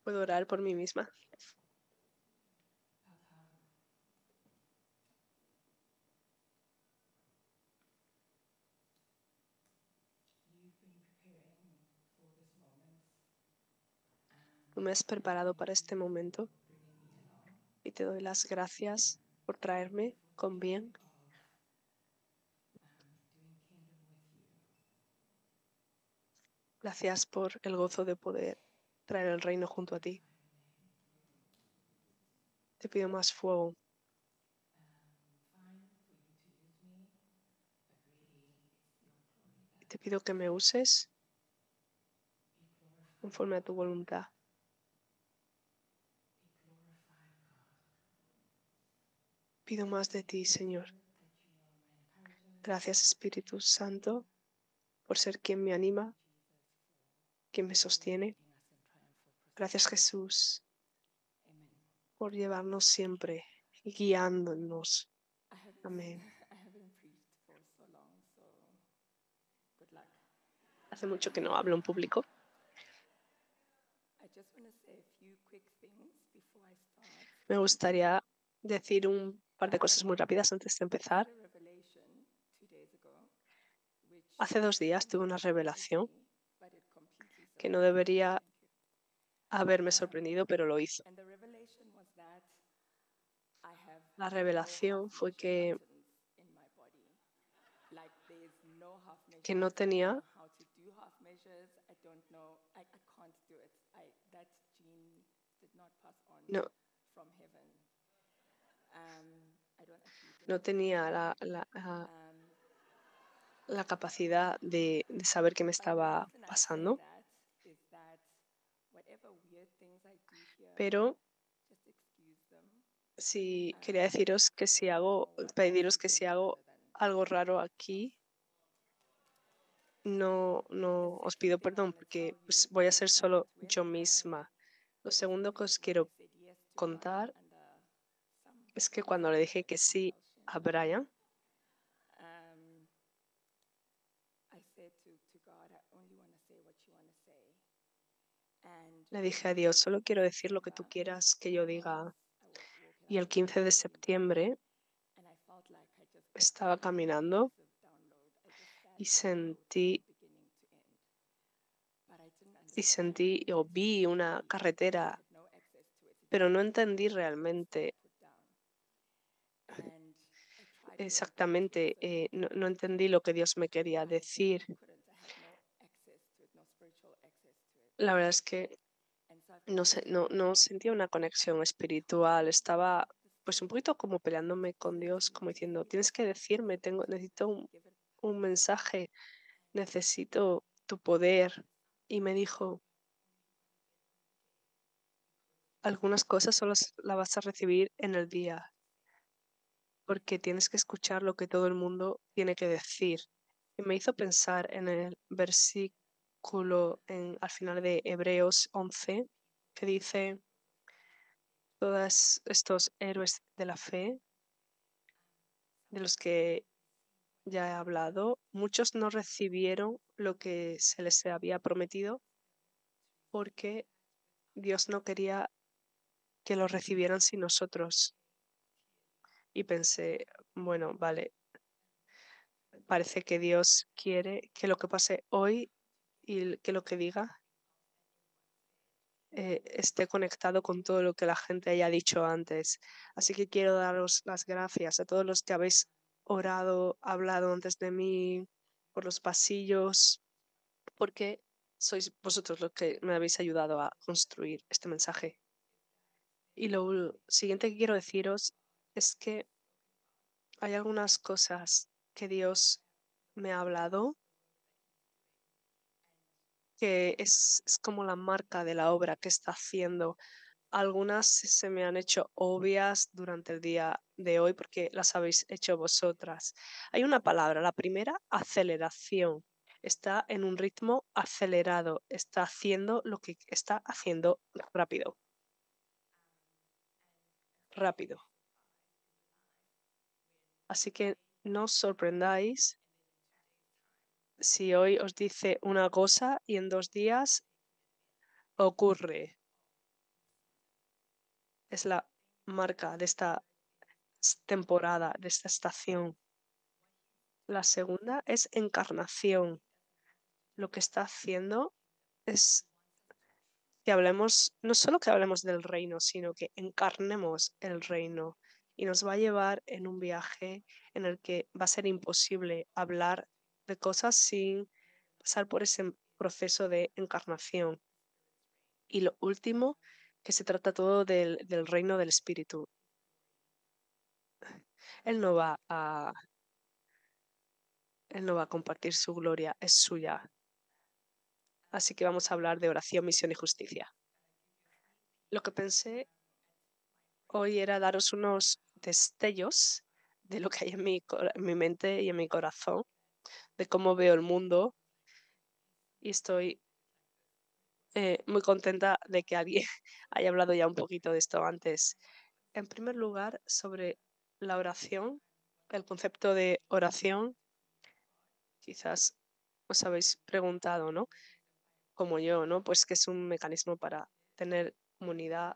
¿Puedo orar por mí misma? Tú me has preparado para este momento y te doy las gracias por traerme con bien. Gracias por el gozo de poder traer el reino junto a ti. Te pido más fuego. Te pido que me uses conforme a tu voluntad. Pido más de ti, Señor. Gracias, Espíritu Santo, por ser quien me anima, quien me sostiene. Gracias, Jesús, por llevarnos siempre y guiándonos. Amén. Hace mucho que no hablo en público. Me gustaría decir un par de cosas muy rápidas antes de empezar. Hace 2 días tuve una revelación que no debería haberme sorprendido, pero lo hizo. La revelación fue que no tenía no, no tenía la capacidad de saber qué me estaba pasando. Pero sí quería pediros que si hago algo raro aquí, no os pido perdón porque pues, voy a ser solo yo misma. Lo segundo que os quiero contar es que cuando le dije que sí a Brian, le dije a Dios, solo quiero decir lo que tú quieras que yo diga. Y el 15 de septiembre estaba caminando y sentí o vi una carretera, pero no entendí realmente exactamente, no entendí lo que Dios me quería decir. La verdad es que no sentía una conexión espiritual, estaba pues un poquito como peleándome con Dios, como diciendo, tienes que decirme, necesito un mensaje, necesito tu poder. Y me dijo, algunas cosas solo las vas a recibir en el día, porque tienes que escuchar lo que todo el mundo tiene que decir. Y me hizo pensar en el versículo al final de Hebreos 11, que dice, todos estos héroes de la fe, de los que ya he hablado, muchos no recibieron lo que se les había prometido porque Dios no quería que lo recibieran sin nosotros. Y pensé, bueno, vale, parece que Dios quiere que lo que pase hoy y que lo que diga esté conectado con todo lo que la gente haya dicho antes. Así que quiero daros las gracias a todos los que habéis orado, hablado antes de mí por los pasillos, porque sois vosotros los que me habéis ayudado a construir este mensaje. Y lo siguiente que quiero deciros es que hay algunas cosas que Dios me ha hablado que es como la marca de la obra que está haciendo. Algunas se me han hecho obvias durante el día de hoy porque las habéis hecho vosotras. Hay una palabra, la primera, aceleración. Está en un ritmo acelerado, está haciendo lo que está haciendo rápido. Rápido. Así que no os sorprendáis si hoy os dice una cosa y en 2 días ocurre. es la marca de esta temporada, de esta estación. La segunda es encarnación. Lo que está haciendo es que hablemos, no solo que hablemos del reino, sino que encarnemos el reino. Y nos va a llevar en un viaje en el que va a ser imposible hablar de cosas sin pasar por ese proceso de encarnación. Y lo último, que se trata todo del reino del espíritu. Él no va a, él no va a compartir su gloria, es suya. Así que vamos a hablar de oración, misión y justicia. Lo que pensé hoy era daros unos destellos de lo que hay en mi mente y en mi corazón, de cómo veo el mundo, y estoy muy contenta de que alguien haya hablado ya un poquito de esto antes. En primer lugar, sobre la oración, el concepto de oración, quizás os habéis preguntado, ¿no? Como yo, ¿no? Pues que es un mecanismo para tener comunidad,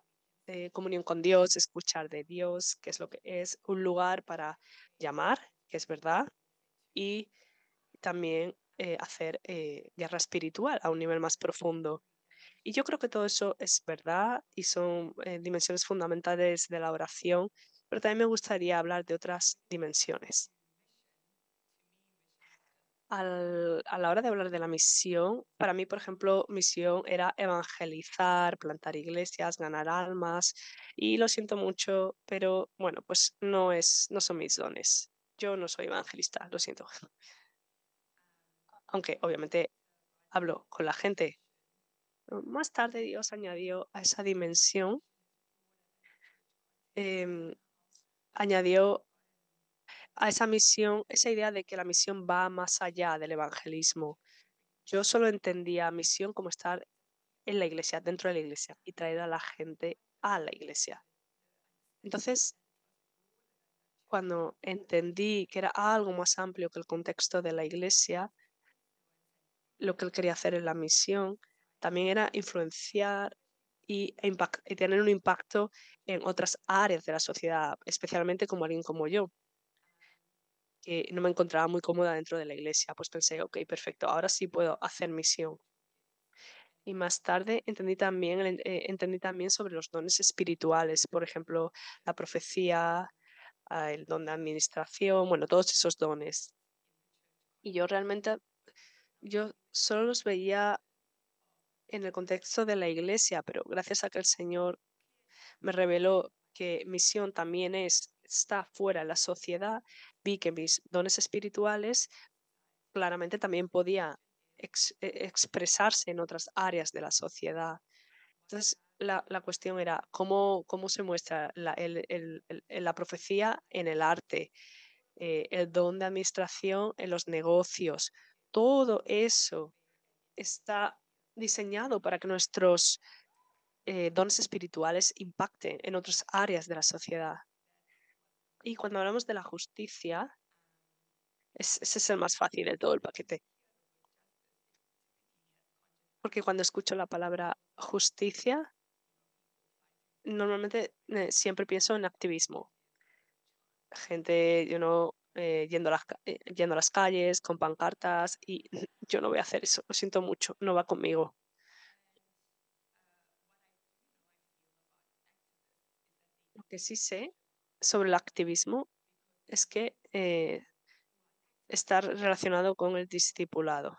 comunión con Dios, escuchar de Dios, que es lo que es, un lugar para llamar, que es verdad, y también hacer guerra espiritual a un nivel más profundo. Y yo creo que todo eso es verdad y son dimensiones fundamentales de la oración, pero también me gustaría hablar de otras dimensiones. A la hora de hablar de la misión, para mí, por ejemplo, misión era evangelizar, plantar iglesias, ganar almas, y lo siento mucho, pero bueno, pues no son mis dones. Yo no soy evangelista, lo siento. Aunque obviamente hablo con la gente. Más tarde Dios añadió a esa dimensión, em, añadió a esa misión, esa idea de que la misión va más allá del evangelismo. Yo solo entendía misión como estar en la iglesia, dentro de la iglesia, y traer a la gente a la iglesia. Entonces, cuando entendí que era algo más amplio que el contexto de la iglesia, lo que él quería hacer en la misión también era influenciar y tener un impacto en otras áreas de la sociedad, especialmente como alguien como yo, que no me encontraba muy cómoda dentro de la iglesia. Pues pensé, ok, perfecto, ahora sí puedo hacer misión. Y más tarde entendí también sobre los dones espirituales, por ejemplo, la profecía, el don de administración, bueno, todos esos dones. Y yo solo los veía en el contexto de la iglesia, pero gracias a que el Señor me reveló que misión también está fuera de la sociedad, vi que mis dones espirituales claramente también podía expresarse en otras áreas de la sociedad. Entonces, la cuestión era cómo se muestra la profecía en el arte, el don de administración en los negocios. Todo eso está diseñado para que nuestros dones espirituales impacten en otras áreas de la sociedad. Y cuando hablamos de la justicia, ese es el más fácil de todo el paquete. Porque cuando escucho la palabra justicia, normalmente siempre pienso en activismo. Gente, yendo a las calles con pancartas y yo no voy a hacer eso, lo siento mucho, no va conmigo. Lo que sí sé sobre el activismo es que está relacionado con el discipulado.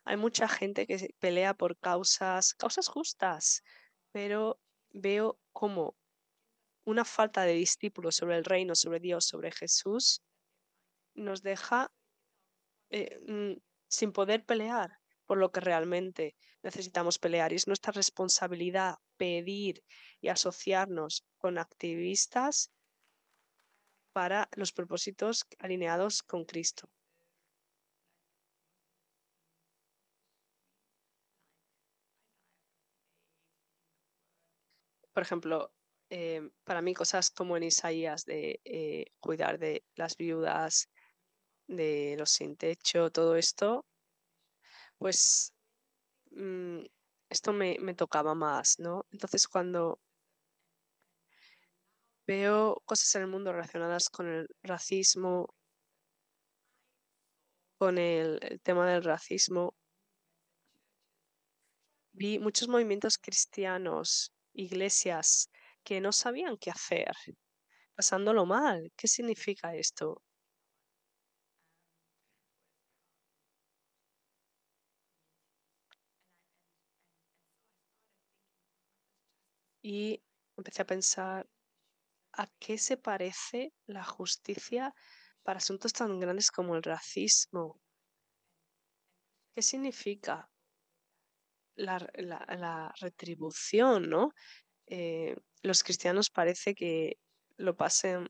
Hay mucha gente que pelea por causas justas, pero veo como una falta de discípulos sobre el reino, sobre Dios, sobre Jesús, nos deja sin poder pelear por lo que realmente necesitamos pelear. Y es nuestra responsabilidad pedir y asociarnos con activistas para los propósitos alineados con Cristo. Por ejemplo, para mí cosas como en Isaías de cuidar de las viudas, de los sin techo, todo esto, pues mm, esto me tocaba más, ¿no? Entonces, cuando Veo cosas en el mundo relacionadas con el racismo, con el tema del racismo. Vi muchos movimientos cristianos, iglesias que no sabían qué hacer, pasándolo mal. ¿Qué significa esto? Y empecé a pensar, ¿a qué se parece la justicia para asuntos tan grandes como el racismo? ¿Qué significa la retribución, no? Los cristianos parece que lo pasen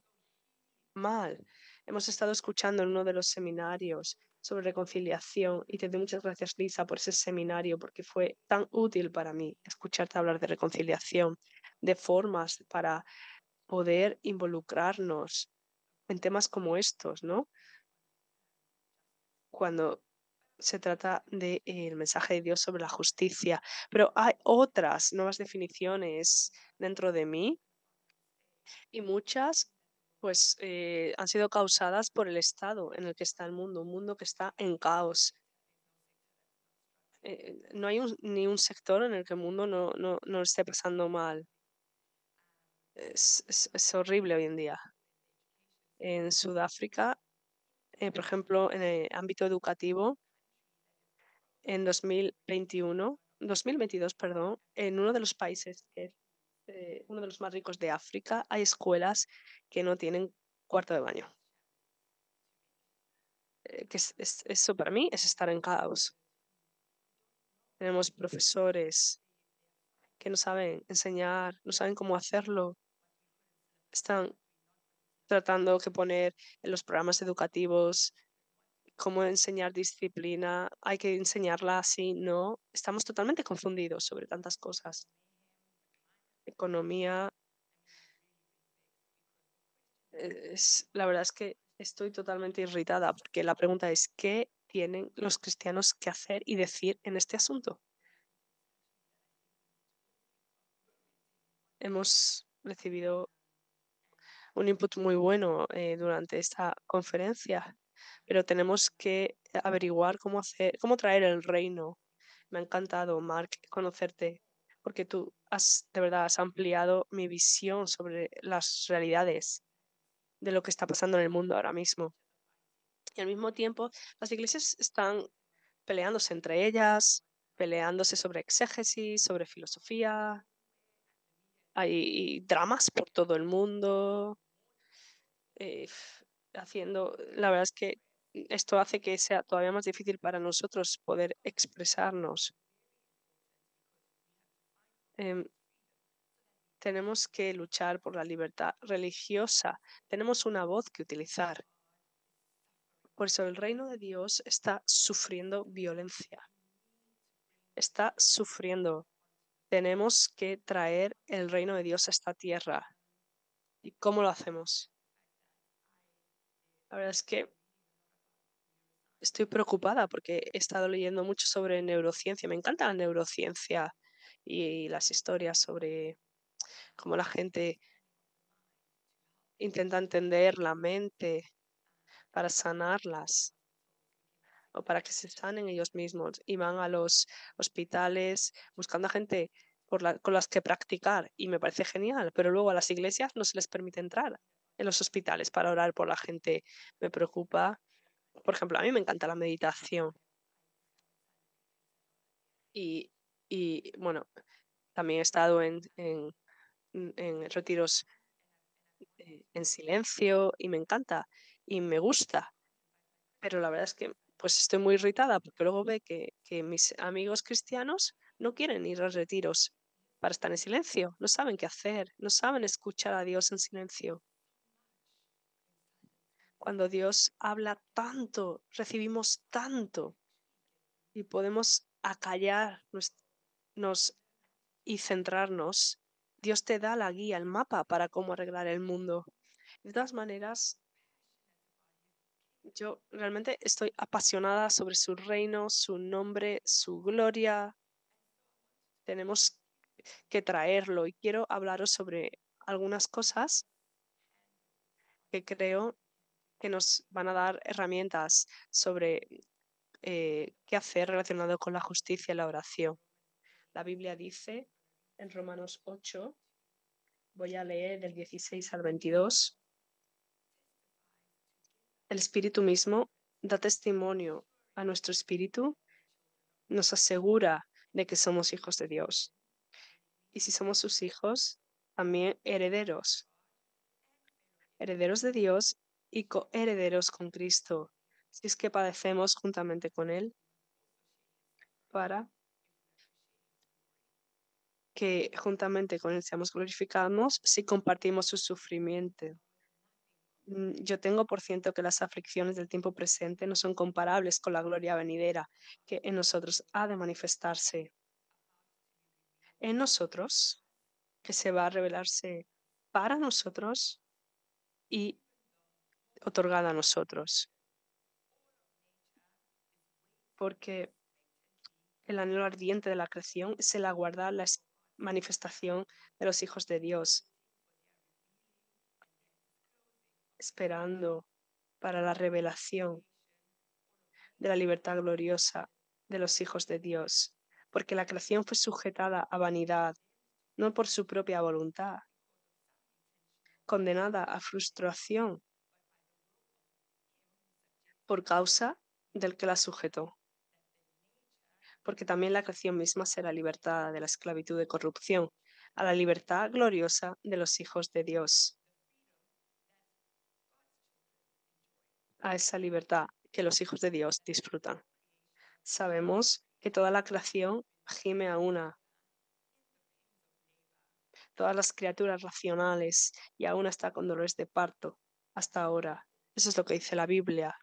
mal. Hemos estado escuchando en uno de los seminarios sobre reconciliación y te doy muchas gracias, Lisa, por ese seminario porque fue tan útil para mí escucharte hablar de reconciliación, de formas para poder involucrarnos en temas como estos, ¿no? Cuando se trata del mensaje de Dios sobre la justicia. Pero hay otras nuevas definiciones dentro de mí y muchas pues han sido causadas por el estado en el que está el mundo, un mundo que está en caos. No hay ni un sector en el que el mundo no esté pasando mal. Es horrible hoy en día. En Sudáfrica, por ejemplo, en el ámbito educativo, en 2022, perdón, en uno de los países que es uno de los más ricos de África, hay escuelas que no tienen cuarto de baño. Eso para mí es estar en caos. Tenemos profesores que no saben enseñar, no saben cómo hacerlo. Están tratando que poner en los programas educativos cómo enseñar disciplina. Hay que enseñarla así, ¿no? Estamos totalmente confundidos sobre tantas cosas. Economía, la verdad es que estoy totalmente irritada porque la pregunta es, ¿qué tienen los cristianos que hacer y decir en este asunto? Hemos recibido un input muy bueno durante esta conferencia, pero tenemos que averiguar cómo hacer, cómo traer el reino. Me ha encantado, Mark, conocerte, porque tú de verdad, has ampliado mi visión sobre las realidades de lo que está pasando en el mundo ahora mismo. Y al mismo tiempo, las iglesias están peleándose entre ellas, peleándose sobre exégesis, sobre filosofía. Hay dramas por todo el mundo, la verdad es que esto hace que sea todavía más difícil para nosotros poder expresarnos. Em, Tenemos que luchar por la libertad religiosa. Tenemos una voz que utilizar. Por eso el reino de Dios está sufriendo violencia. Está sufriendo. Tenemos que traer el reino de Dios a esta tierra. ¿Y cómo lo hacemos? La verdad es que estoy preocupada porque he estado leyendo mucho sobre neurociencia. Me encanta la neurociencia y las historias sobre cómo la gente intenta entender la mente para sanarlas o para que se sanen ellos mismos y van a los hospitales buscando a gente con las que practicar y me parece genial, pero luego a las iglesias no se les permite entrar en los hospitales para orar por la gente. Me preocupa. Por ejemplo, a mí me encanta la meditación y, bueno, también he estado en retiros en silencio y me encanta y me gusta, pero la verdad es que pues estoy muy irritada porque luego ve que mis amigos cristianos no quieren ir a retiros para estar en silencio, no saben qué hacer, no saben escuchar a Dios en silencio. Cuando Dios habla tanto, recibimos tanto y podemos acallar nos y centrarnos, Dios te da la guía, el mapa para cómo arreglar el mundo. De todas maneras, yo realmente estoy apasionada sobre su reino, su nombre, su gloria. Tenemos que traerlo y quiero hablaros sobre algunas cosas que creo que nos van a dar herramientas sobre qué hacer relacionado con la justicia y la oración. La Biblia dice en Romanos 8, voy a leer del 16 al 22, el Espíritu mismo da testimonio a nuestro espíritu, nos asegura de que somos hijos de Dios. Y si somos sus hijos, también herederos, herederos de Dios y coherederos con Cristo, si es que padecemos juntamente con Él, para que juntamente con Él seamos glorificados si compartimos su sufrimiento. Yo tengo por ciento que las aflicciones del tiempo presente no son comparables con la gloria venidera que en nosotros ha de manifestarse. En nosotros, que se va a revelarse para nosotros y otorgada a nosotros. Porque el anhelo ardiente de la creación es el aguardar la manifestación de los hijos de Dios, esperando para la revelación de la libertad gloriosa de los hijos de Dios, porque la creación fue sujetada a vanidad, no por su propia voluntad, condenada a frustración por causa del que la sujetó, porque también la creación misma será libertada de la esclavitud de corrupción a la libertad gloriosa de los hijos de Dios, a esa libertad que los hijos de Dios disfrutan. Sabemos que toda la creación gime a una, todas las criaturas racionales y aún está con dolores de parto hasta ahora. Eso es lo que dice la Biblia.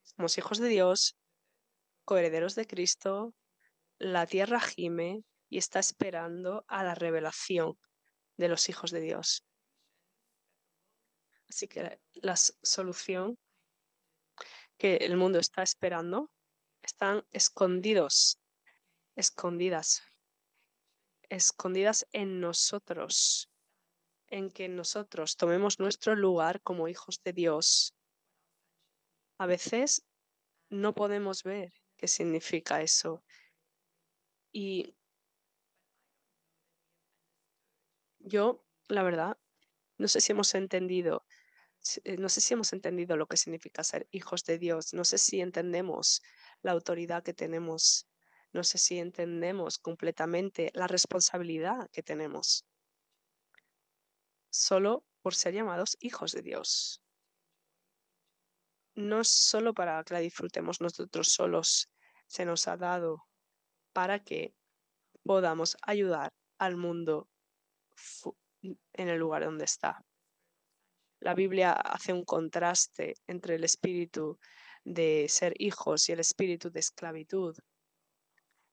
Somos hijos de Dios, coherederos de Cristo, la tierra gime y está esperando a la revelación de los hijos de Dios. Así que la solución que el mundo está esperando están escondidas en nosotros, en que nosotros tomemos nuestro lugar como hijos de Dios. A veces no podemos ver qué significa eso. Y yo, la verdad, no sé si hemos entendido, no sé si hemos entendido lo que significa ser hijos de Dios. No sé si entendemos la autoridad que tenemos. No sé si entendemos completamente la responsabilidad que tenemos solo por ser llamados hijos de Dios. No es solo para que la disfrutemos nosotros solos, se nos ha dado para que podamos ayudar al mundo en el lugar donde está. La Biblia hace un contraste entre el espíritu de ser hijos y el espíritu de esclavitud.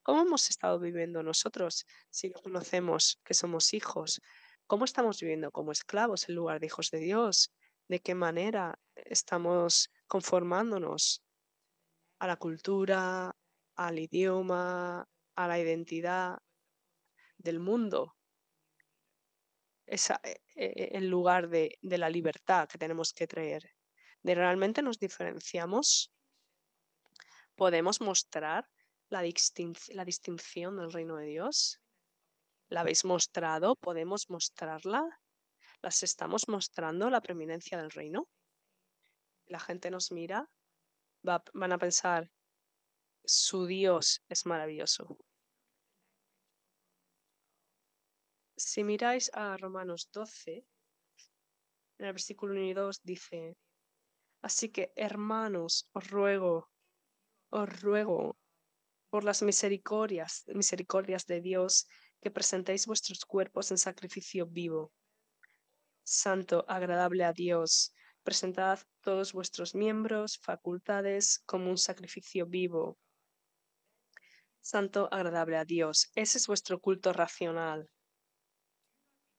¿Cómo hemos estado viviendo nosotros si no conocemos que somos hijos? ¿Cómo estamos viviendo como esclavos en lugar de hijos de Dios? ¿De qué manera estamos conformándonos a la cultura, al idioma, a la identidad del mundo? En lugar de la libertad que tenemos que traer. ¿De realmente nos diferenciamos? ¿Podemos mostrar la distinción del reino de Dios? ¿La habéis mostrado? ¿Podemos mostrarla? ¿Las estamos mostrando la preeminencia del reino? La gente nos mira, van a pensar, su Dios es maravilloso. Si miráis a Romanos 12, en el versículo 1 y 2 dice, así que hermanos, os ruego por las misericordias de Dios, que presentéis vuestros cuerpos en sacrificio vivo, santo, agradable a Dios. Presentad todos vuestros miembros, facultades, como un sacrificio vivo, santo, agradable a Dios. Ese es vuestro culto racional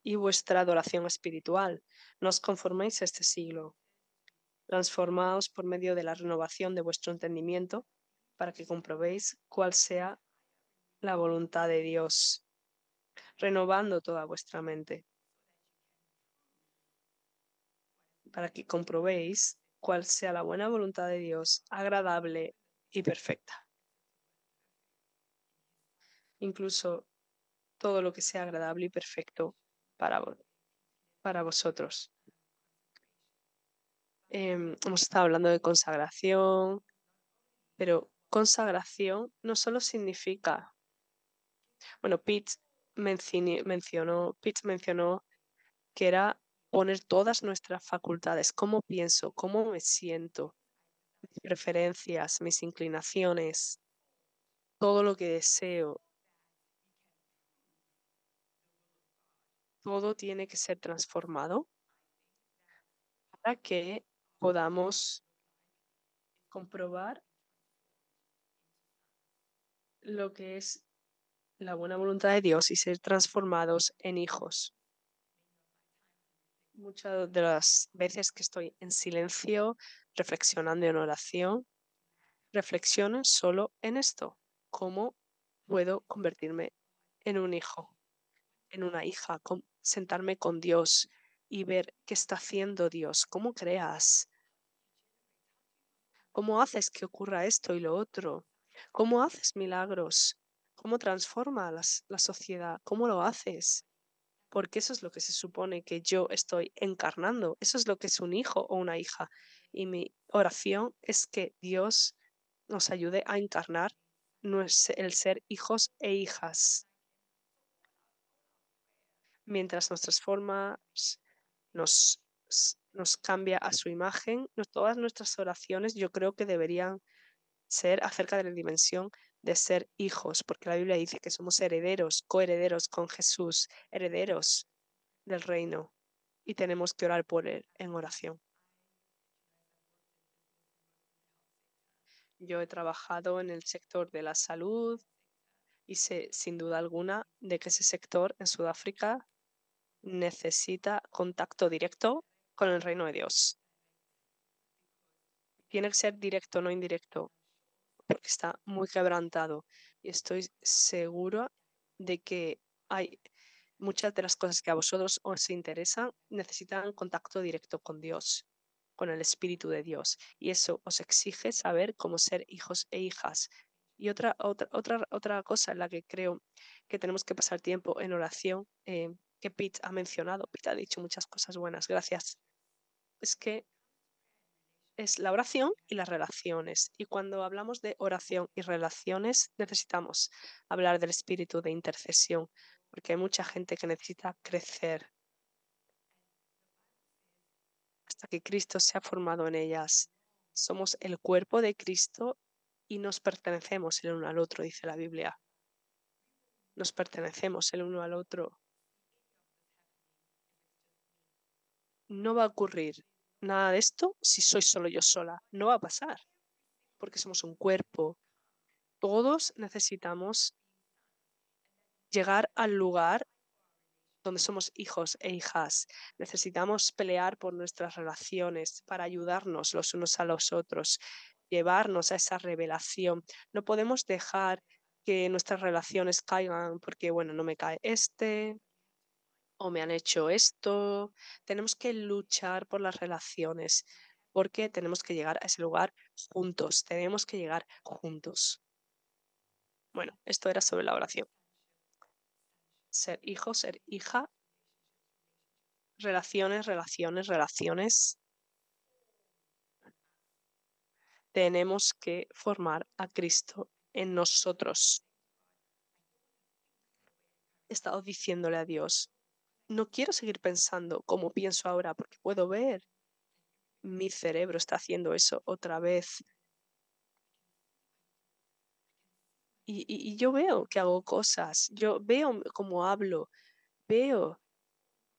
y vuestra adoración espiritual. No os conforméis a este siglo. Transformaos por medio de la renovación de vuestro entendimiento para que comprobéis cuál sea la voluntad de Dios, renovando toda vuestra mente, para que comprobéis cuál sea la buena voluntad de Dios, agradable y perfecta. Incluso todo lo que sea agradable y perfecto para vosotros. Hemos estado hablando de consagración, pero consagración no solo significa, bueno, Pete mencionó que era poner todas nuestras facultades, cómo pienso, cómo me siento, mis preferencias, mis inclinaciones, todo lo que deseo, todo tiene que ser transformado para que podamos comprobar lo que es la buena voluntad de Dios y ser transformados en hijos. Muchas de las veces que estoy en silencio, reflexionando en oración, reflexiono solo en esto, cómo puedo convertirme en un hijo, en una hija, sentarme con Dios y ver qué está haciendo Dios, cómo creas, cómo haces que ocurra esto y lo otro, cómo haces milagros, cómo transforma la sociedad, cómo lo haces. Porque eso es lo que se supone que yo estoy encarnando, eso es lo que es un hijo o una hija. Y mi oración es que Dios nos ayude a encarnar el ser hijos e hijas, mientras nos transforma, nos cambia a su imagen. Todas nuestras oraciones yo creo que deberían ser acerca de la dimensión de ser hijos, porque la Biblia dice que somos herederos, coherederos con Jesús, herederos del reino, y tenemos que orar por él en oración. Yo he trabajado en el sector de la salud y sé sin duda alguna de que ese sector en Sudáfrica necesita contacto directo con el reino de Dios. Tiene que ser directo, no indirecto, porque está muy quebrantado. Y estoy segura de que hay muchas de las cosas que a vosotros os interesan necesitan contacto directo con Dios, con el Espíritu de Dios. Y eso os exige saber cómo ser hijos e hijas. Y otra cosa en la que creo que tenemos que pasar tiempo en oración, que Pete ha mencionado, Pete ha dicho muchas cosas buenas, gracias, es que es la oración y las relaciones. Y cuando hablamos de oración y relaciones, necesitamos hablar del espíritu de intercesión, porque hay mucha gente que necesita crecer hasta que Cristo se ha formado en ellas. Somos el cuerpo de Cristo y nos pertenecemos el uno al otro, dice la Biblia. Nos pertenecemos el uno al otro. No va a ocurrir nada de esto si soy solo yo sola. No va a pasar, porque somos un cuerpo. Todos necesitamos llegar al lugar donde somos hijos e hijas. Necesitamos pelear por nuestras relaciones para ayudarnos los unos a los otros, llevarnos a esa revelación. No podemos dejar que nuestras relaciones caigan porque, bueno, no me cae este o me han hecho esto. Tenemos que luchar por las relaciones porque tenemos que llegar a ese lugar juntos. Tenemos que llegar juntos. Bueno, esto era sobre la oración. Ser hijo, ser hija, relaciones. Tenemos que formar a Cristo en nosotros. He estado diciéndole a Dios, no quiero seguir pensando como pienso ahora, porque puedo ver mi cerebro está haciendo eso otra vez. Y yo veo que hago cosas, yo veo cómo hablo, veo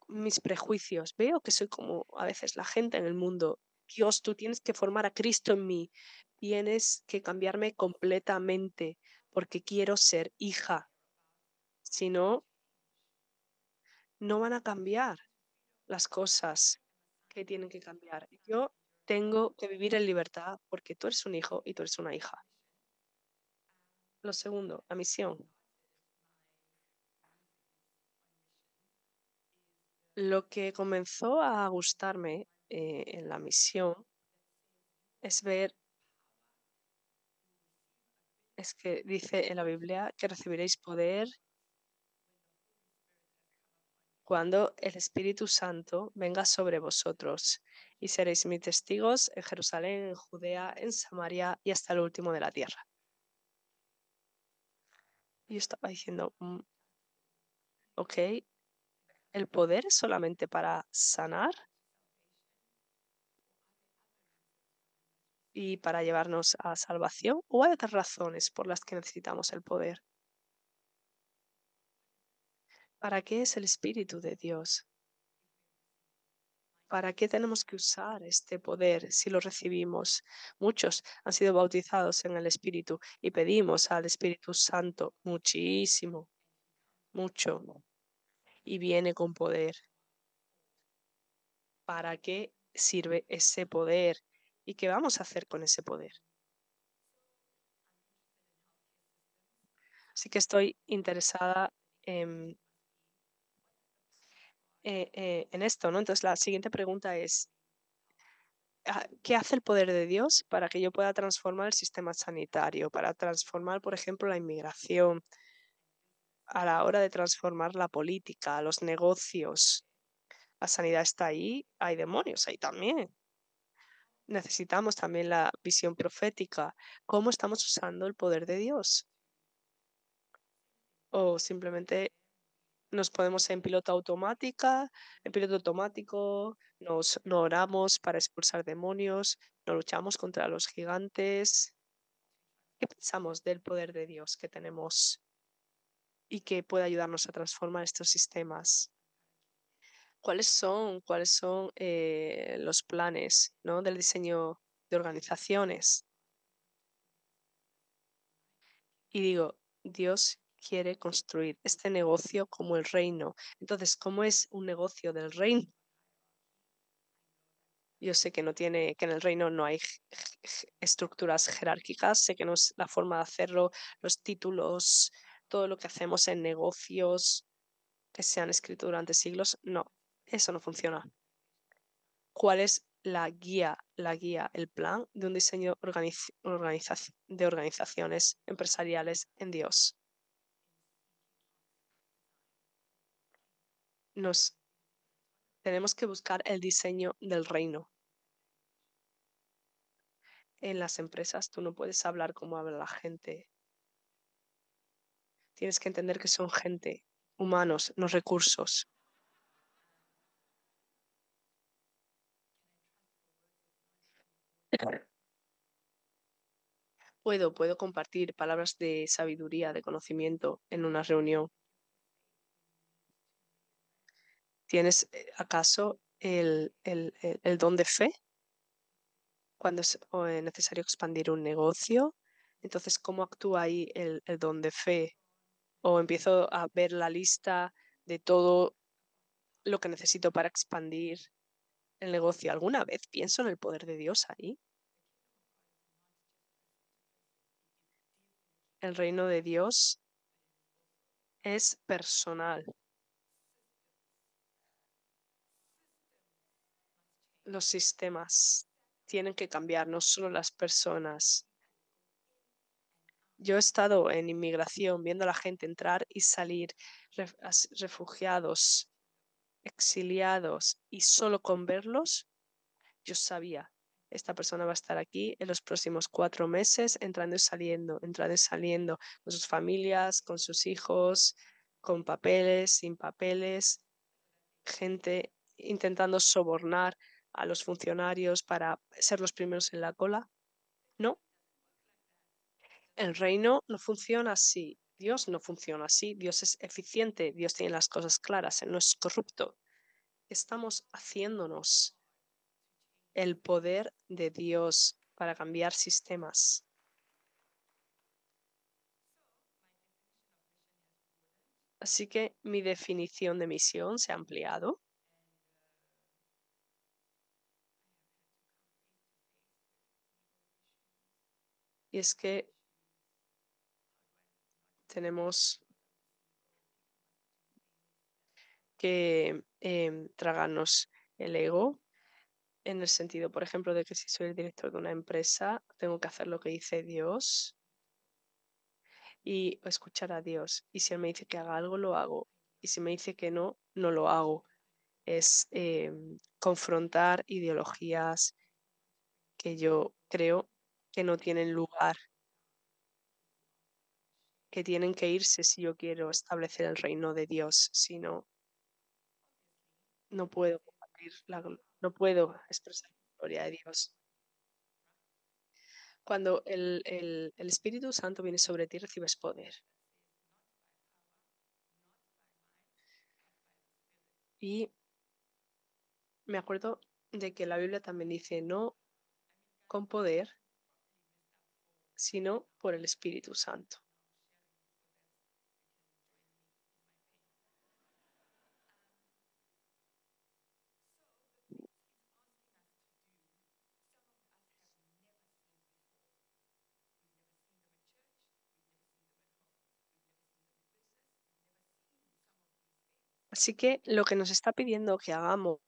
mis prejuicios, veo que soy como a veces la gente en el mundo. Dios, tú tienes que formar a Cristo en mí, tienes que cambiarme completamente porque quiero ser hija. Si no, no van a cambiar las cosas que tienen que cambiar. Yo tengo que vivir en libertad porque tú eres un hijo y tú eres una hija. Lo segundo, la misión. Lo que comenzó a gustarme en la misión es ver, es que dice en la Biblia que recibiréis poder cuando el Espíritu Santo venga sobre vosotros y seréis mis testigos en Jerusalén, en Judea, en Samaria y hasta el último de la tierra. Y yo estaba diciendo, ok, ¿el poder es solamente para sanar y para llevarnos a salvación? ¿O hay otras razones por las que necesitamos el poder? ¿Para qué es el Espíritu de Dios? ¿Para qué tenemos que usar este poder si lo recibimos? Muchos han sido bautizados en el Espíritu y pedimos al Espíritu Santo muchísimo, mucho, y viene con poder. ¿Para qué sirve ese poder? ¿Y qué vamos a hacer con ese poder? Así que estoy interesada en, en esto, ¿no? Entonces, la siguiente pregunta es, ¿qué hace el poder de Dios para que yo pueda transformar el sistema sanitario, para transformar, por ejemplo, la inmigración, a la hora de transformar la política, los negocios? La sanidad está ahí, hay demonios ahí también. Necesitamos también la visión profética. ¿Cómo estamos usando el poder de Dios? O simplemente nos ponemos en piloto automático, no oramos para expulsar demonios, no luchamos contra los gigantes. ¿Qué pensamos del poder de Dios que tenemos y que puede ayudarnos a transformar estos sistemas? ¿Cuáles son los planes, ¿no?, del diseño de organizaciones? Y digo, Dios quiere construir este negocio como el reino. Entonces, ¿cómo es un negocio del reino? Yo sé que no tiene, que en el reino no hay estructuras jerárquicas, sé que no es la forma de hacerlo, los títulos, todo lo que hacemos en negocios que se han escrito durante siglos. No, eso no funciona. ¿Cuál es la guía, el plan de un diseño de organizaciones empresariales en Dios? Nos tenemos que buscar el diseño del reino. En las empresas tú no puedes hablar como habla la gente. Tienes que entender que son gente, humanos, no recursos. Puedo compartir palabras de sabiduría, de conocimiento en una reunión. ¿Tienes acaso el don de fe cuando es necesario expandir un negocio? Entonces, ¿cómo actúa ahí el don de fe? O empiezo a ver la lista de todo lo que necesito para expandir el negocio. ¿Alguna vez pienso en el poder de Dios ahí? El reino de Dios es personal. Los sistemas tienen que cambiar, no solo las personas. Yo he estado en inmigración viendo a la gente entrar y salir, refugiados, exiliados, y solo con verlos, yo sabía, esta persona va a estar aquí en los próximos 4 meses, entrando y saliendo, con sus familias, con sus hijos, con papeles, sin papeles, gente intentando sobornar a los funcionarios para ser los primeros en la cola. No, el reino no funciona así. Dios no funciona así. Dios es eficiente. Dios tiene las cosas claras. Él no es corrupto. Estamos haciéndonos el poder de Dios para cambiar sistemas. Así que mi definición de misión se ha ampliado y es que tenemos que tragarnos el ego en el sentido, por ejemplo, de que si soy el director de una empresa, tengo que hacer lo que dice Dios y escuchar a Dios. Y si Él me dice que haga algo, lo hago. Y si me dice que no, no lo hago. Es confrontar ideologías que yo creo que no tienen lugar, que tienen que irse si yo quiero establecer el reino de Dios. Si no, no puedo compartir no puedo expresar la gloria de Dios. Cuando el Espíritu Santo viene sobre ti, recibes poder. Y me acuerdo de que la Biblia también dice, no con poder, sino por el Espíritu Santo. Así que lo que nos está pidiendo que hagamos,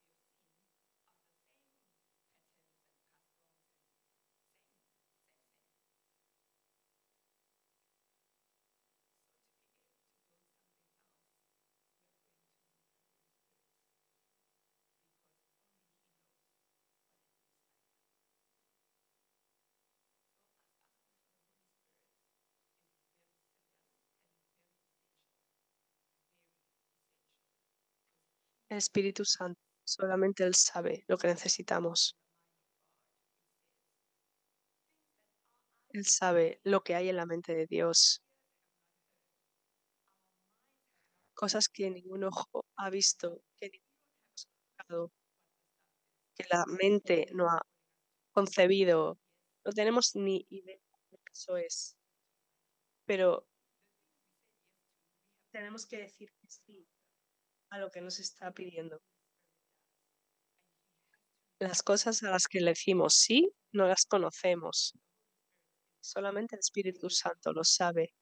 el Espíritu Santo, solamente Él sabe lo que necesitamos. Él sabe lo que hay en la mente de Dios, cosas que ningún ojo ha visto, que ningún ojo ha escuchado, que la mente no ha concebido. No tenemos ni idea de lo que eso es, pero tenemos que decir que sí a lo que nos está pidiendo. Las cosas a las que le decimos sí, no las conocemos. Solamente el Espíritu Santo lo sabe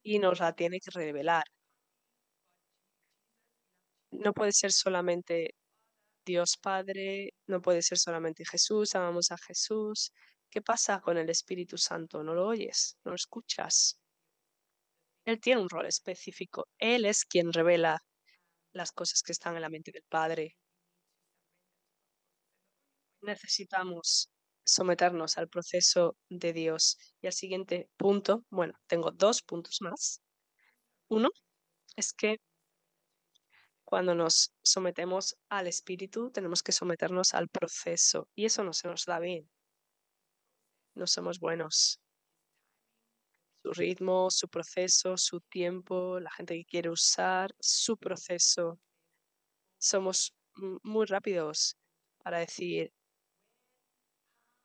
y nos la tiene que revelar. No puede ser solamente Dios Padre, no puede ser solamente Jesús, amamos a Jesús. ¿Qué pasa con el Espíritu Santo? ¿No lo oyes? ¿No lo escuchas? Él tiene un rol específico. Él es quien revela las cosas que están en la mente del Padre. Necesitamos someternos al proceso de Dios. Y al siguiente punto, bueno, tengo dos puntos más. Uno es que cuando nos sometemos al Espíritu, tenemos que someternos al proceso. Y eso no se nos da bien. No somos buenos. Su ritmo, su proceso, su tiempo, la gente que quiere usar su proceso. Somos muy rápidos para decir,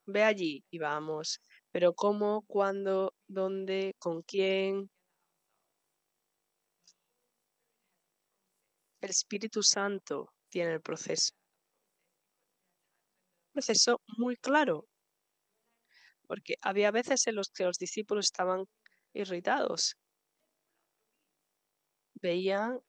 ve allí y vamos. Pero cómo, cuándo, dónde, con quién. El Espíritu Santo tiene el proceso. Un proceso muy claro, porque había veces en los que los discípulos estaban irritados. Veían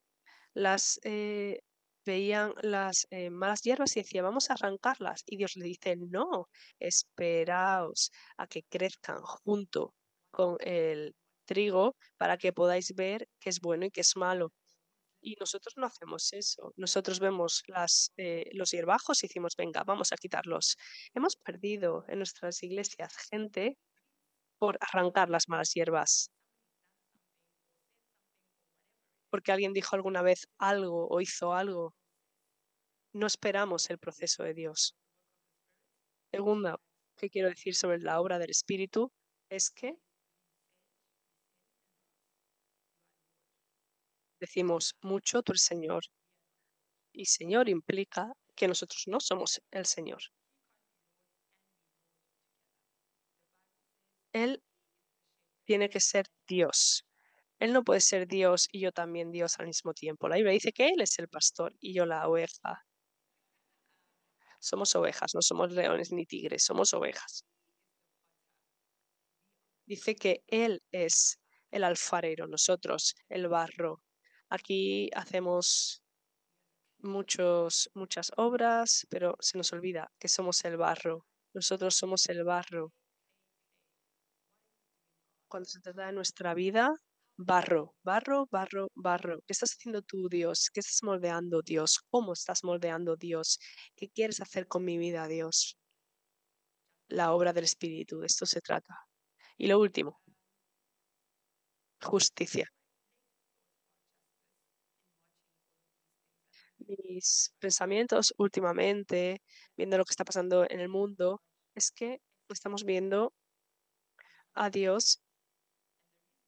las, eh, veían las malas hierbas y decía, vamos a arrancarlas. Y Dios le dice, no, esperaos a que crezcan junto con el trigo para que podáis ver qué es bueno y qué es malo. Y nosotros no hacemos eso. Nosotros vemos los hierbajos y decimos, venga, vamos a quitarlos. Hemos perdido en nuestras iglesias gente por arrancar las malas hierbas, porque alguien dijo alguna vez algo o hizo algo. No esperamos el proceso de Dios. Segunda, que quiero decir sobre la obra del Espíritu es que decimos mucho tú el Señor, y Señor implica que nosotros no somos el Señor. Él tiene que ser Dios. Él no puede ser Dios y yo también Dios al mismo tiempo. La Biblia dice que Él es el pastor y yo la oveja. Somos ovejas, no somos leones ni tigres, somos ovejas. Dice que Él es el alfarero, nosotros el barro. Aquí hacemos muchas obras, pero se nos olvida que somos el barro. Nosotros somos el barro. Cuando se trata de nuestra vida, barro, barro, barro, barro. ¿Qué estás haciendo tú, Dios? ¿Qué estás moldeando, Dios? ¿Cómo estás moldeando, Dios? ¿Qué quieres hacer con mi vida, Dios? La obra del Espíritu, de esto se trata. Y lo último, justicia. Mis pensamientos últimamente, viendo lo que está pasando en el mundo, es que estamos viendo a Dios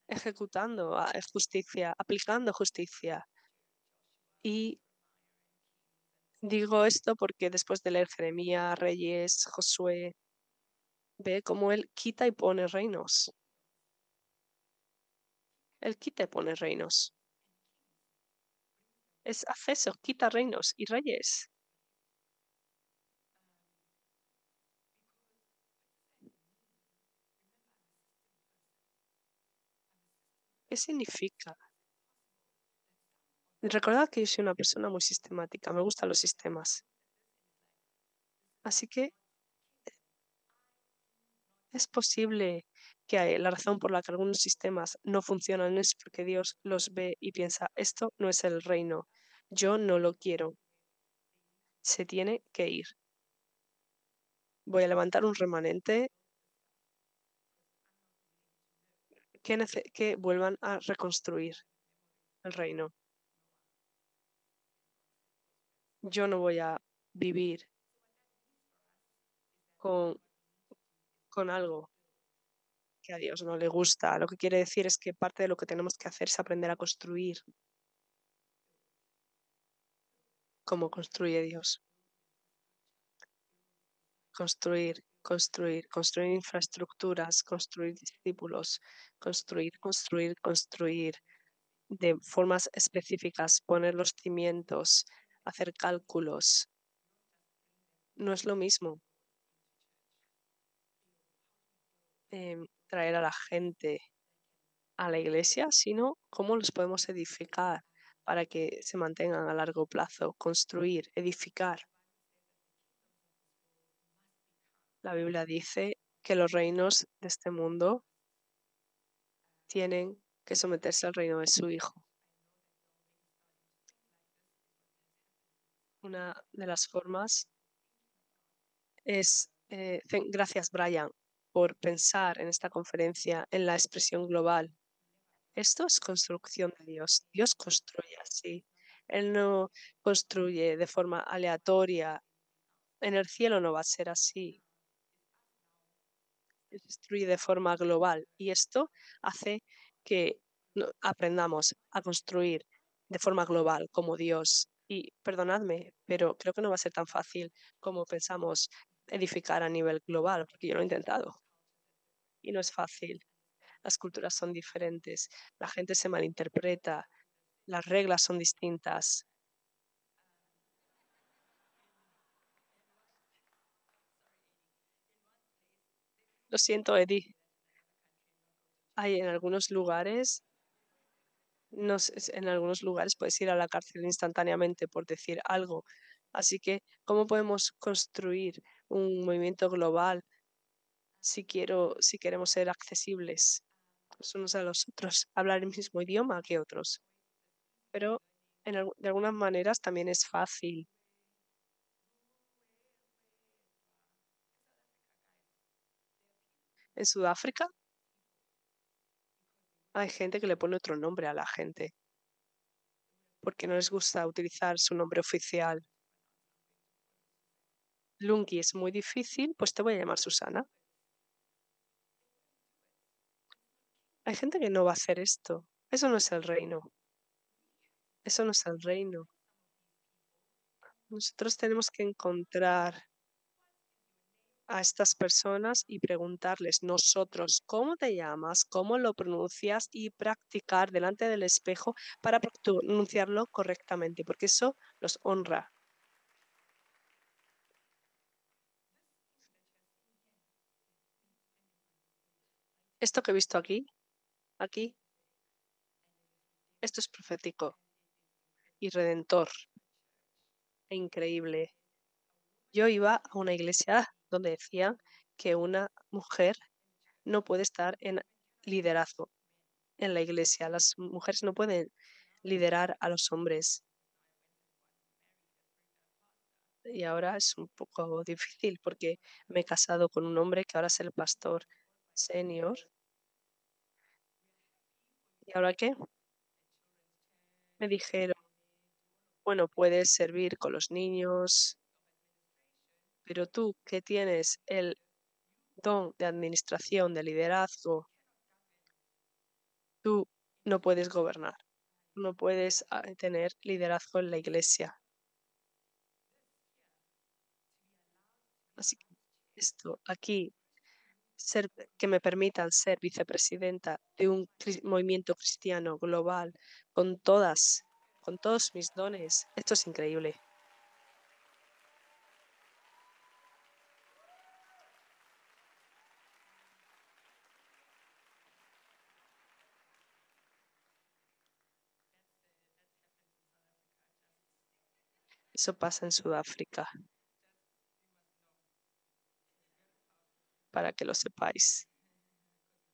ejecutando justicia, aplicando justicia. Y digo esto porque después de leer Jeremías, Reyes, Josué, ve cómo él quita y pone reinos. Él quita y pone reinos. Es acceso, quita reinos y reyes. ¿Qué significa? Recordad que yo soy una persona muy sistemática, me gustan los sistemas. Así que es posible que la razón por la que algunos sistemas no funcionan es porque Dios los ve y piensa, esto no es el reino, yo no lo quiero, se tiene que ir. Voy a levantar un remanente que vuelvan a reconstruir el reino. Yo no voy a vivir con, con algo que a Dios no le gusta. Lo que quiere decir es que parte de lo que tenemos que hacer es aprender a construir como construye Dios. Construir infraestructuras, construir discípulos, construir de formas específicas, poner los cimientos, hacer cálculos. No es lo mismo traer a la gente a la iglesia, sino cómo los podemos edificar para que se mantengan a largo plazo, construir, edificar. La Biblia dice que los reinos de este mundo tienen que someterse al reino de su Hijo. Una de las formas es, gracias Brian, por pensar en esta conferencia en la expresión global. Esto es construcción de Dios. Dios construye así. Él no construye de forma aleatoria. En el cielo no va a ser así. Él construye de forma global y esto hace que aprendamos a construir de forma global como Dios. Y perdonadme, pero creo que no va a ser tan fácil como pensamos edificar a nivel global, porque yo lo he intentado y no es fácil. Las culturas son diferentes, la gente se malinterpreta, las reglas son distintas. Lo siento, Eddie. Hay en algunos lugares, no sé, en algunos lugares puedes ir a la cárcel instantáneamente por decir algo. Así que, ¿cómo podemos construir un movimiento global si queremos ser accesibles los unos a los otros, hablar el mismo idioma que otros? Pero de algunas maneras también es fácil. En Sudáfrica hay gente que le pone otro nombre a la gente porque no les gusta utilizar su nombre oficial. Lungi es muy difícil, pues te voy a llamar Susana. Hay gente que no va a hacer esto. Eso no es el reino. Eso no es el reino. Nosotros tenemos que encontrar a estas personas y preguntarles nosotros cómo te llamas, cómo lo pronuncias y practicar delante del espejo para pronunciarlo correctamente, porque eso los honra. Esto que he visto aquí, esto es profético y redentor. increíble. Yo iba a una iglesia donde decían que una mujer no puede estar en liderazgo en la iglesia. Las mujeres no pueden liderar a los hombres. Y ahora es un poco difícil porque me he casado con un hombre que ahora es el pastor senior. ¿Y ahora qué? Me dijeron, bueno, puedes servir con los niños, pero tú que tienes el don de administración, de liderazgo, tú no puedes gobernar, no puedes tener liderazgo en la iglesia. Así que esto aquí, ser, que me permitan ser vicepresidenta de un movimiento cristiano global con con todos mis dones, esto es increíble. Eso pasa en Sudáfrica, para que lo sepáis.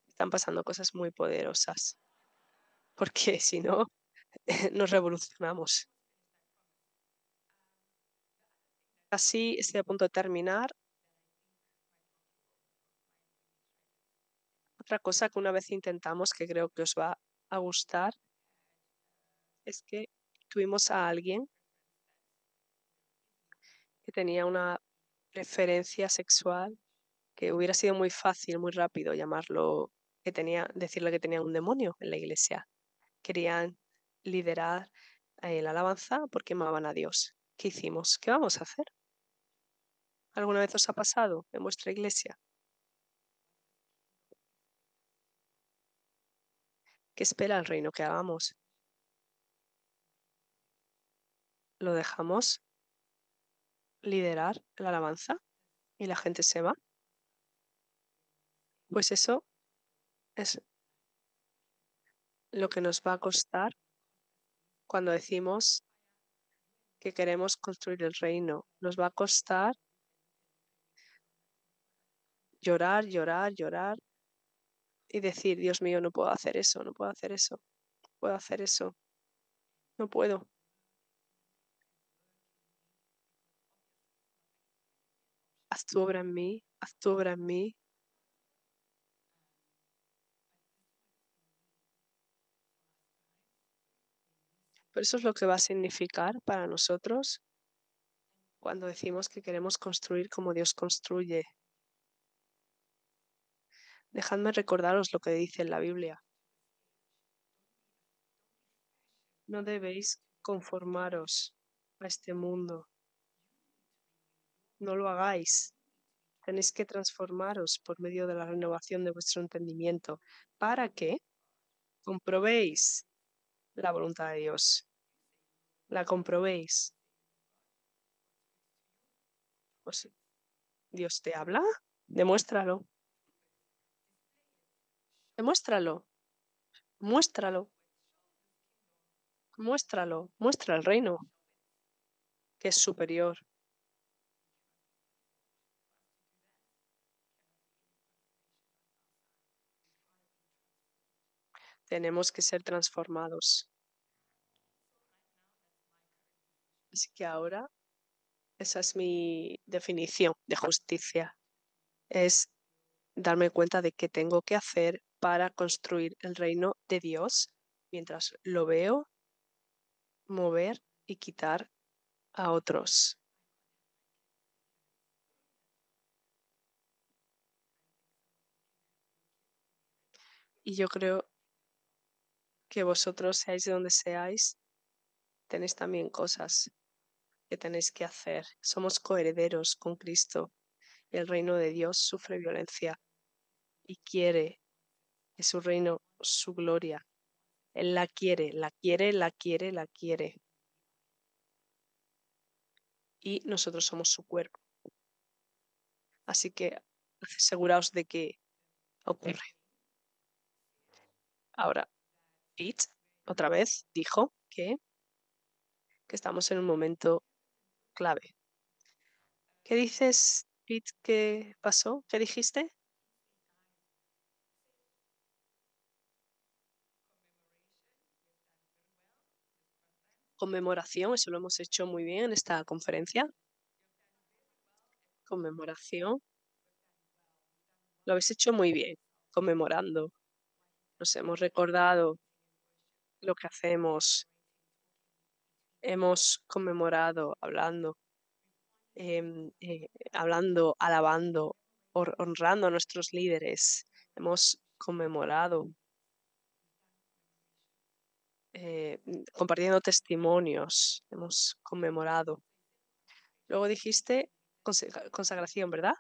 Están pasando cosas muy poderosas, porque si no, nos revolucionamos. Así estoy a punto de terminar. Otra cosa que una vez intentamos, que creo que os va a gustar, es que tuvimos a alguien que tenía una preferencia sexual que hubiera sido muy fácil, muy rápido llamarlo, decirle que tenía un demonio en la iglesia. Querían liderar la alabanza porque amaban a Dios. ¿Qué hicimos? ¿Qué vamos a hacer? ¿Alguna vez os ha pasado en vuestra iglesia? ¿Qué espera el reino que hagamos? ¿Lo dejamos liderar la alabanza y la gente se va? Pues eso es lo que nos va a costar cuando decimos que queremos construir el reino. Nos va a costar llorar, llorar, llorar y decir, Dios mío, no puedo hacer eso, no puedo hacer eso, no puedo hacer eso, no puedo. Haz tu obra en mí, haz tu obra en mí. Pero eso es lo que va a significar para nosotros cuando decimos que queremos construir como Dios construye. Dejadme recordaros lo que dice en la Biblia. No debéis conformaros a este mundo. No lo hagáis. Tenéis que transformaros por medio de la renovación de vuestro entendimiento para que comprobéis la voluntad de Dios. La comprobéis. Pues, ¿Dios te habla? Demuéstralo. Demuéstralo. Muéstralo. Muéstralo. Muestra el reino, que es superior. Tenemos que ser transformados. Así que ahora, esa es mi definición de justicia. Es darme cuenta de qué tengo que hacer para construir el reino de Dios mientras lo veo mover y quitar a otros. Y yo creo que vosotros, seáis de donde seáis, tenéis también cosas que tenéis que hacer. Somos coherederos con Cristo. El reino de Dios sufre violencia y quiere que su reino, su gloria. Él la quiere, la quiere, la quiere, la quiere. Y nosotros somos su cuerpo. Así que aseguraos de que ocurre. Ahora, Pete otra vez dijo que estamos en un momento clave. ¿Qué dices, Pete, qué pasó? ¿Qué dijiste? Conmemoración, eso lo hemos hecho muy bien en esta conferencia. Conmemoración, lo habéis hecho muy bien, conmemorando. Nos hemos recordado lo que hacemos, hemos conmemorado, hablando, alabando, honrando a nuestros líderes. Hemos conmemorado, compartiendo testimonios, hemos conmemorado. Luego dijiste consagración, ¿verdad?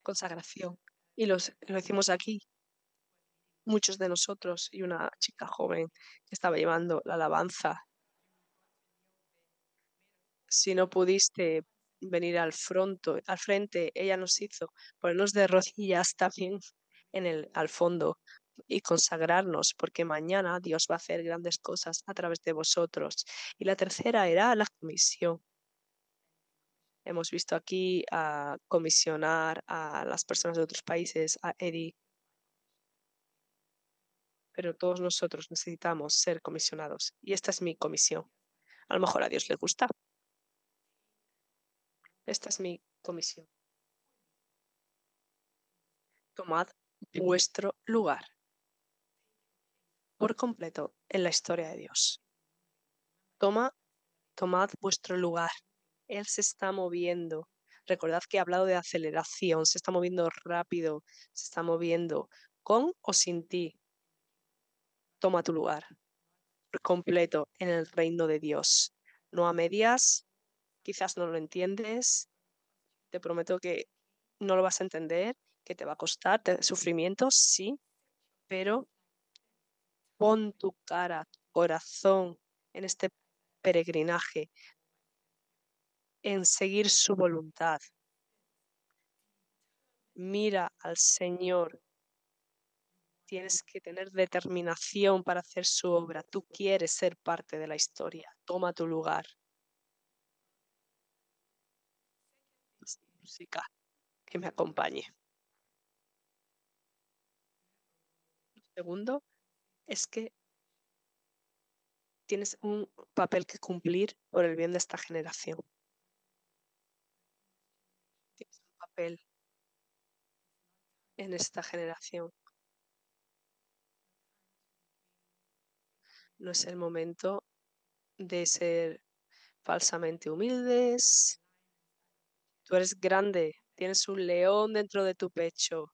Consagración. Y lo hicimos aquí, muchos de nosotros, y una chica joven que estaba llevando la alabanza. Si no pudiste venir al frente, ella nos hizo ponernos de rodillas también al fondo y consagrarnos, porque mañana Dios va a hacer grandes cosas a través de vosotros. Y la tercera era la comisión. Hemos visto aquí a comisionar a las personas de otros países, a Eddie, pero todos nosotros necesitamos ser comisionados. Y esta es mi comisión. A lo mejor a Dios le gusta. Esta es mi comisión. Tomad vuestro lugar por completo en la historia de Dios. Tomad vuestro lugar. Él se está moviendo. Recordad que he hablado de aceleración. Se está moviendo rápido. Se está moviendo con o sin ti. Toma tu lugar por completo en el reino de Dios. No a medias. Quizás no lo entiendes. Te prometo que no lo vas a entender, que te va a costar sufrimiento, sí, pero pon tu cara, tu corazón en este peregrinaje, en seguir su voluntad. Mira al Señor. Tienes que tener determinación para hacer su obra. Tú quieres ser parte de la historia. Toma tu lugar. Música que me acompañe. Segundo, es que tienes un papel que cumplir por el bien de esta generación. Tienes un papel en esta generación. No es el momento de ser falsamente humildes. Tú eres grande, tienes un león dentro de tu pecho.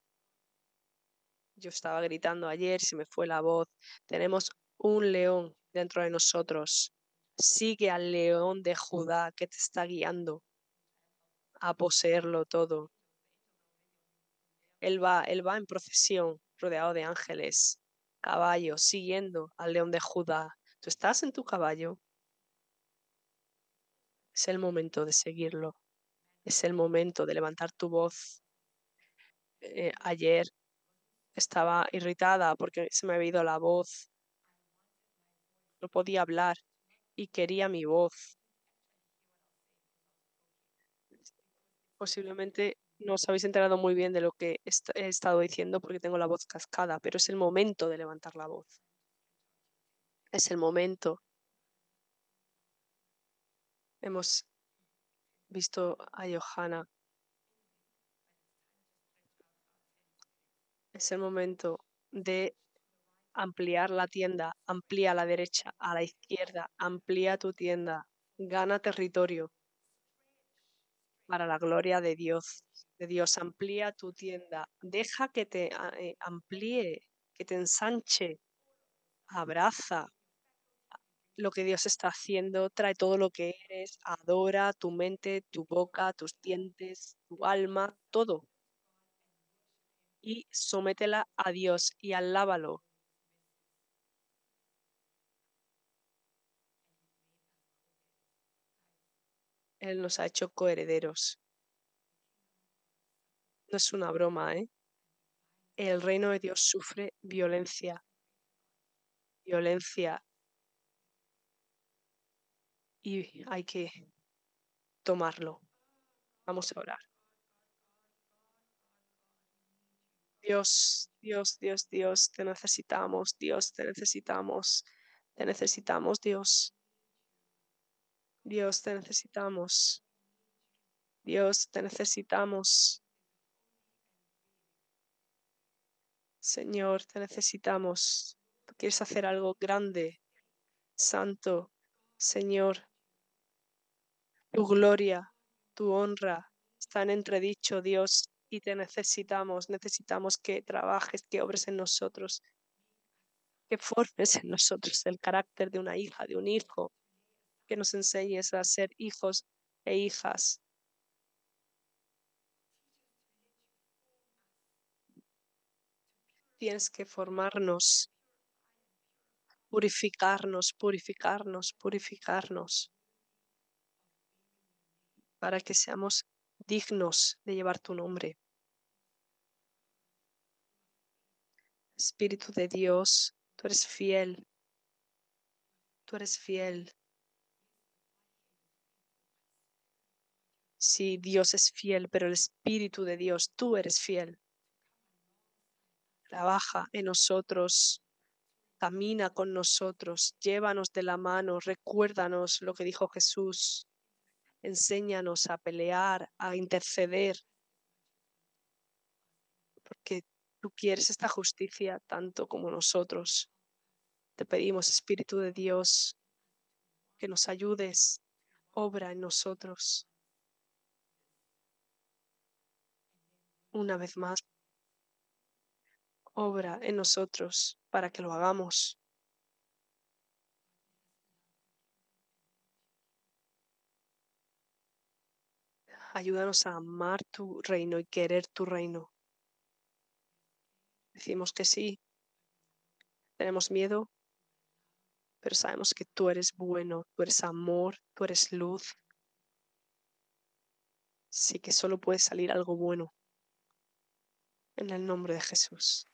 Yo estaba gritando ayer, se me fue la voz. Tenemos un león dentro de nosotros. Sigue al león de Judá que te está guiando a poseerlo todo. Él va en procesión, rodeado de ángeles, caballos, siguiendo al león de Judá. Tú estás en tu caballo. Es el momento de seguirlo. Es el momento de levantar tu voz. Ayer estaba irritada porque se me había ido la voz. No podía hablar y quería mi voz. Posiblemente no os habéis enterado muy bien de lo que he estado diciendo porque tengo la voz cascada, pero es el momento de levantar la voz. Es el momento. Hemos visto a Johanna. Es el momento de ampliar la tienda, amplía a la derecha, a la izquierda, amplía tu tienda, gana territorio para la gloria de Dios. De Dios, amplía tu tienda, deja que te amplíe, que te ensanche, abraza lo que Dios está haciendo, trae todo lo que eres, adora tu mente, tu boca, tus dientes, tu alma, todo, y sométela a Dios y alábalo. Él nos ha hecho coherederos. No es una broma, ¿eh? El reino de Dios sufre violencia, violencia, y hay que tomarlo. Vamos a orar. Dios, Dios, Dios, Dios, te necesitamos, Dios, te necesitamos, te necesitamos, Dios, Dios, te necesitamos, Dios, te necesitamos, Señor, te necesitamos. Tú quieres hacer algo grande, santo, Señor, tu gloria, tu honra está en entredicho, Dios, y te necesitamos, necesitamos que trabajes, que obres en nosotros, que formes en nosotros el carácter de una hija, de un hijo, que nos enseñes a ser hijos e hijas. Tienes que formarnos, purificarnos, purificarnos, purificarnos, para que seamos dignos de llevar tu nombre. Espíritu de Dios, tú eres fiel, tú eres fiel. Sí, Dios es fiel, pero el Espíritu de Dios, tú eres fiel. Trabaja en nosotros, camina con nosotros, llévanos de la mano, recuérdanos lo que dijo Jesús. Enséñanos a pelear, a interceder, porque tú quieres esta justicia tanto como nosotros. Te pedimos, Espíritu de Dios, que nos ayudes, obra en nosotros. Una vez más, obra en nosotros para que lo hagamos. Ayúdanos a amar tu reino y querer tu reino. Decimos que sí, tenemos miedo, pero sabemos que tú eres bueno, tú eres amor, tú eres luz. Sí que solo puede salir algo bueno. En el nombre de Jesús.